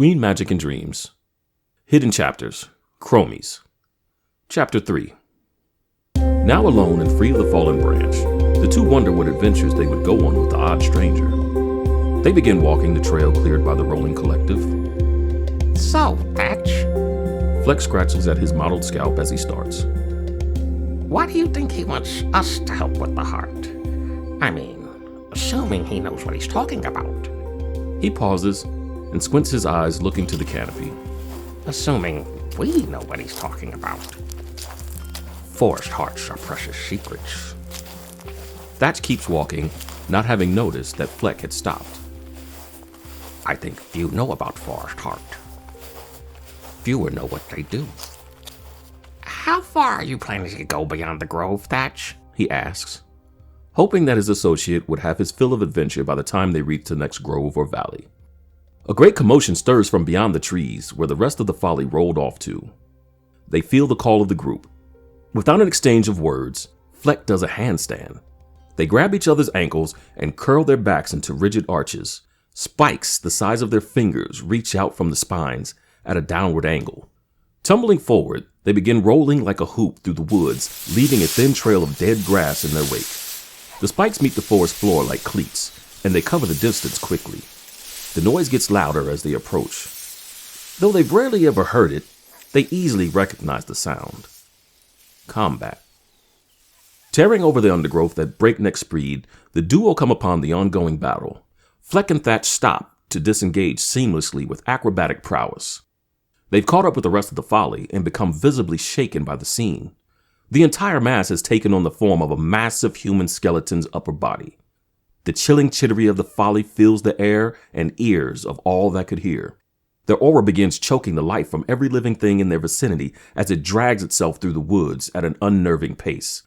Between Magic and Dreams. Hidden Chapters. Cromies. Chapter 3. Now alone and free of the fallen branch, the two wonder what adventures they would go on with the odd stranger. They begin walking the trail cleared by the rolling collective. So, Thatch, Fleck scratches at his mottled scalp as he starts. why do you think he wants us to help with the heart? I mean, assuming he knows what he's talking about. He pauses and squints his eyes looking to the canopy. Assuming we know what he's talking about. Forest hearts are precious secrets. Thatch keeps walking, not having noticed that Fleck had stopped. I think few know about forest heart. Fewer know what they do. How far are you planning to go beyond the grove, Thatch? He asks, hoping that his associate would have his fill of adventure by the time they reach the next grove or valley. A great commotion stirs from beyond the trees where the rest of the folly rolled off to. They feel the call of the group. Without an exchange of words, Fleck does a handstand. They grab each other's ankles and curl their backs into rigid arches. Spikes the size of their fingers reach out from the spines at a downward angle. Tumbling forward, they begin rolling like a hoop through the woods, leaving a thin trail of dead grass in their wake. The spikes meet the forest floor like cleats, and they cover the distance quickly. The noise gets louder as they approach. Though they've rarely ever heard it, they easily recognize the sound. Combat. Tearing over the undergrowth at breakneck speed, the duo come upon the ongoing battle. Fleck and Thatch stop to disengage seamlessly with acrobatic prowess. They've caught up with the rest of the folly and become visibly shaken by the scene. The entire mass has taken on the form of a massive human skeleton's upper body. The chilling chittery of the folly fills the air and ears of all that could hear. Their aura begins choking the life from every living thing in their vicinity as it drags itself through the woods at an unnerving pace.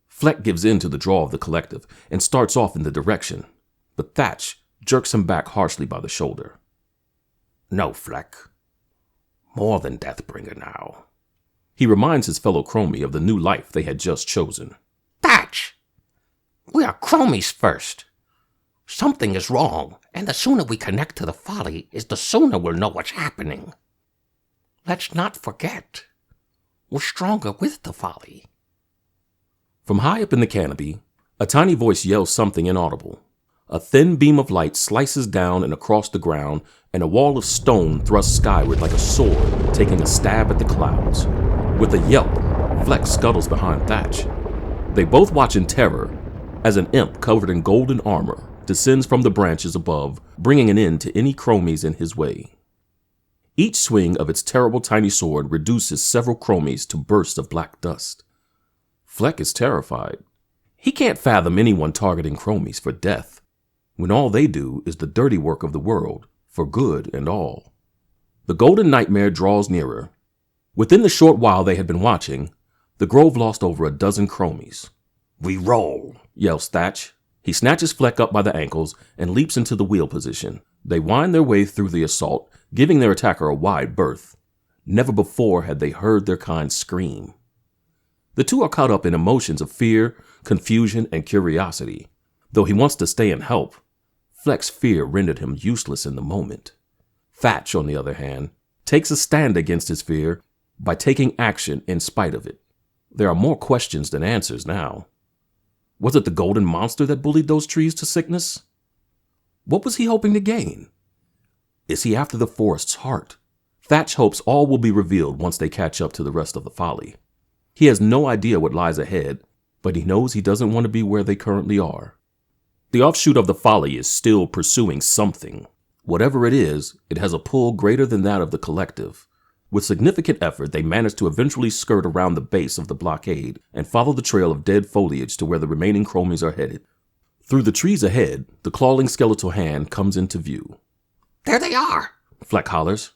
Fleck gives in to the draw of the collective and starts off in the direction, but Thatch jerks him back harshly by the shoulder. No, Fleck. More than Deathbringer now. He reminds his fellow Cromie of the new life they had just chosen. Thatch! We are Cromies first. Something is wrong, and the sooner we connect to the folly is the sooner we'll know what's happening. Let's not forget, we're stronger with the folly. From high up in the canopy, a tiny voice yells something inaudible. A thin beam of light slices down and across the ground, and a wall of stone thrusts skyward like a sword, taking a stab at the clouds. With a yelp, Fleck scuttles behind Thatch. They both watch in terror as an imp covered in golden armor descends from the branches above, bringing an end to any Cromies in his way. Each swing of its terrible tiny sword reduces several Cromies to bursts of black dust. Fleck is terrified. He can't fathom anyone targeting Cromies for death, when all they do is the dirty work of the world, for good and all. The golden nightmare draws nearer. Within the short while they had been watching, the grove lost over a dozen Cromies. We roll, yells Thatch. He snatches Fleck up by the ankles and leaps into the wheel position. They wind their way through the assault, giving their attacker a wide berth. Never before had they heard their kind scream. The two are caught up in emotions of fear, confusion, and curiosity. Though he wants to stay and help, Fleck's fear rendered him useless in the moment. Thatch, on the other hand, takes a stand against his fear by taking action in spite of it. There are more questions than answers now. Was it the golden monster that bullied those trees to sickness? What was he hoping to gain? Is he after the forest's heart? Thatch hopes all will be revealed once they catch up to the rest of the folly. He has no idea what lies ahead, but he knows he doesn't want to be where they currently are. The offshoot of the folly is still pursuing something. Whatever it is, it has a pull greater than that of the collective. With significant effort, they manage to eventually skirt around the base of the blockade and follow the trail of dead foliage to where the remaining Cromies are headed. Through the trees ahead, the clawing skeletal hand comes into view. There they are, Fleck hollers.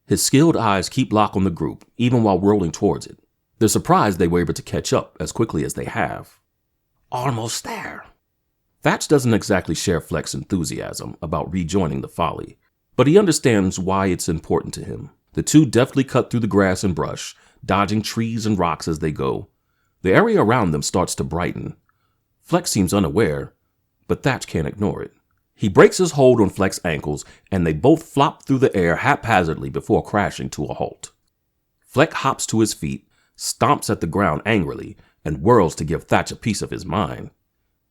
His skilled eyes keep lock on the group, even while rolling towards it. They're surprised they were able to catch up as quickly as they have. Almost there. Thatch doesn't exactly share Fleck's enthusiasm about rejoining the folly, but he understands why it's important to him. The two deftly cut through the grass and brush, dodging trees and rocks as they go. The area around them starts to brighten. Fleck seems unaware, but Thatch can't ignore it. He breaks his hold on Fleck's ankles, and they both flop through the air haphazardly before crashing to a halt. Fleck hops to his feet, stomps at the ground angrily, and whirls to give Thatch a piece of his mind.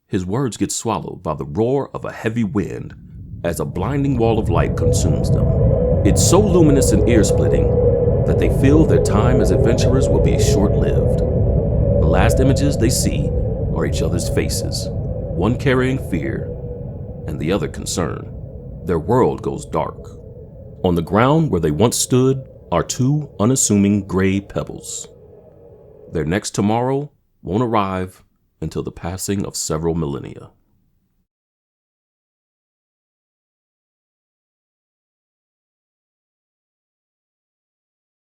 His words get swallowed by the roar of a heavy wind as a blinding wall of light consumes them. It's so luminous and ear-splitting that they feel their time as adventurers will be short-lived. The last images they see are each other's faces, one carrying fear and the other concern. Their world goes dark. On the ground where they once stood are two unassuming gray pebbles. Their next tomorrow won't arrive until the passing of several millennia.